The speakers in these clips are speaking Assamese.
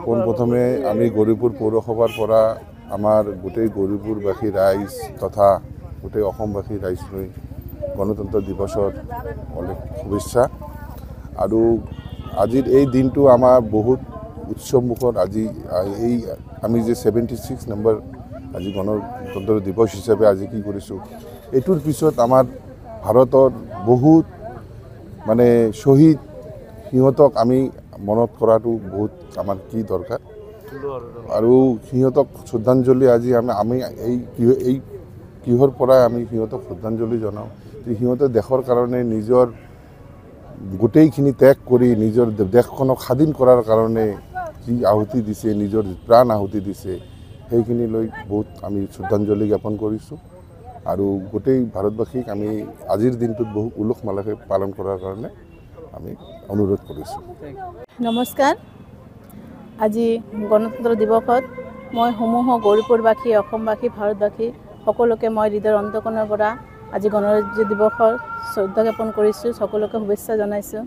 পোনপ্ৰথমে আমি গৌৰীপুৰ পৌৰসভাৰ পৰা আমাৰ গোটেই গৌৰীপুৰবাসী ৰাইজ তথা গোটেই অসমবাসী ৰাইজলৈ গণতন্ত্ৰ দিৱসৰ অনেক শুভেচ্ছা। আৰু আজিৰ এই দিনটো আমাৰ বহুত উৎসৱমুখৰ। আজি এই আমি যে 76 নম্বৰ আজি গণতন্ত্ৰ দিৱস হিচাপে আজি কি কৰিছোঁ, এইটোৰ পিছত আমাৰ ভাৰতৰ বহুত মানে শ্বহীদ সিহঁতক আমি মনত কৰাটো বহুত আমাৰ কি দৰকাৰ। আৰু সিহঁতক শ্ৰদ্ধাঞ্জলি আজি আমি এই কিহৰ পৰাই আমি সিহঁতক শ্ৰদ্ধাঞ্জলি জনাওঁ যে সিহঁতে দেশৰ কাৰণে নিজৰ গোটেইখিনি ত্যাগ কৰি নিজৰ দেশখনক স্বাধীন কৰাৰ কাৰণে যি আহুতি দিছে, নিজৰ প্ৰাণ আহুতি দিছে, সেইখিনি লৈ বহুত আমি শ্ৰদ্ধাঞ্জলি জ্ঞাপন কৰিছোঁ। আৰু গোটেই ভাৰতবাসীক আমি আজিৰ দিনটোত বহুত উলহ মালহে পালন কৰাৰ কাৰণে আমি অনুৰোধ কৰিছোঁ। নমস্কাৰ। আজি গণতন্ত্ৰ দিৱসত মই সমূহ গৌৰীপুৰবাসী, অসমবাসী, ভাৰতবাসী সকলোকে মই হৃদয়ৰ অন্তঃকৰণৰ পৰা আজি গণৰাজ্য দিৱসৰ শ্ৰদ্ধা জ্ঞাপন কৰিছোঁ, সকলোকে শুভেচ্ছা জনাইছোঁ।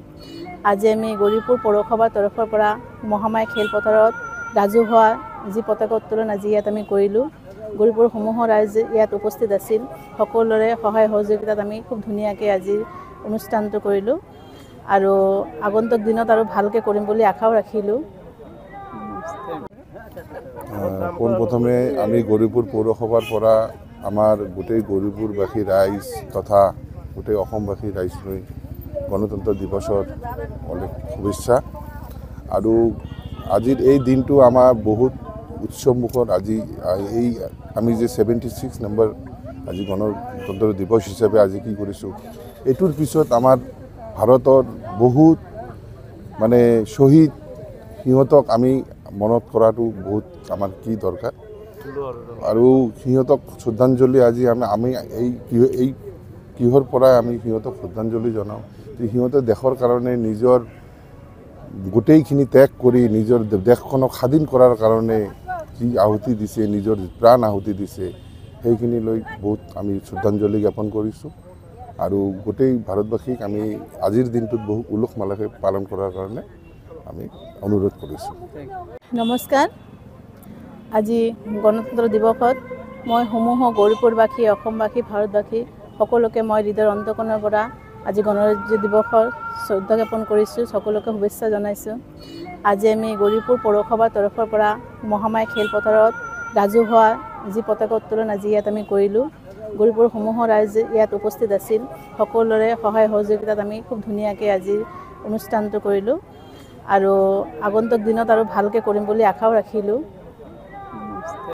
আজি আমি গৌৰীপুৰ পৌৰসভাৰ তৰফৰ পৰা মহামায়া খেলপথাৰত ৰাজহুৱা যি পতাকা উত্তোলন আজি ইয়াত আমি কৰিলোঁ। গৌৰীপুৰ সমূহ ৰাইজ ইয়াত উপস্থিত আছিল। সকলোৰে সহায় সহযোগিতাত আমি খুব ধুনীয়াকৈ আজি অনুষ্ঠানটো কৰিলোঁ আৰু আগন্তুক দিনত আৰু ভালকৈ কৰিম বুলি আশাও ৰাখিলোঁ। পোনপ্ৰথমে আমি গৌৰীপুৰ পৌৰসভাৰ পৰা আমাৰ গোটেই গৌৰীপুৰবাসী ৰাইজ তথা গোটেই অসমবাসী ৰাইজলৈ গণতন্ত্ৰ দিৱসৰ অনেক শুভেচ্ছা। আৰু আজিৰ এই দিনটো আমাৰ বহুত উৎসৱমুখৰ। আজি এই আমি যে 76 নম্বৰ আজি গণতন্ত্ৰ দিৱস হিচাপে আজি কি কৰিছোঁ, এইটোৰ পিছত আমাৰ ভাৰতৰ বহুত মানে শ্বহীদ সিহঁতক আমি মনত কৰাটো বহুত আমাৰ কি দৰকাৰ। আৰু সিহঁতক শ্ৰদ্ধাঞ্জলি আজি আমি এই কিহৰ পৰাই আমি সিহঁতক শ্ৰদ্ধাঞ্জলি জনাওঁ যে সিহঁতে দেশৰ কাৰণে নিজৰ গোটেইখিনি ত্যাগ কৰি নিজৰ দেশখনক স্বাধীন কৰাৰ কাৰণে যি আহুতি দিছে, নিজৰ প্ৰাণ আহুতি দিছে, সেইখিনি লৈ বহুত আমি শ্ৰদ্ধাঞ্জলি জ্ঞাপন কৰিছোঁ। আৰু গোটেই ভাৰতবাসীক আমি আজিৰ দিনটোত বহুত উলহ মালহে পালন কৰাৰ কাৰণে আমি অনুৰোধ কৰিছোঁ। নমস্কাৰ। আজি গণতন্ত্ৰ দিৱসত মই সমূহ গৌৰীপুৰবাসী, অসমবাসী, ভাৰতবাসী সকলোকে মই হৃদয়ৰ অন্তঃকৰণৰ পৰা আজি গণৰাজ্য দিৱসৰ শ্ৰদ্ধা জ্ঞাপন কৰিছোঁ, সকলোকে শুভেচ্ছা জনাইছোঁ। আজি আমি গৌৰীপুৰ পৌৰসভাৰ তৰফৰ পৰা মহামায়া খেলপথাৰত ৰাজহুৱা যি পতাকা উত্তোলন আজি ইয়াত আমি কৰিলোঁ। গৌৰীপুৰ সমূহ ৰাইজ ইয়াত উপস্থিত আছিল। সকলোৰে সহায় সহযোগিতাত আমি খুব ধুনীয়াকৈ আজি অনুষ্ঠানটো কৰিলোঁ আৰু আগন্তুক দিনত আৰু ভালকৈ কৰিম বুলি আশাও ৰাখিলোঁ।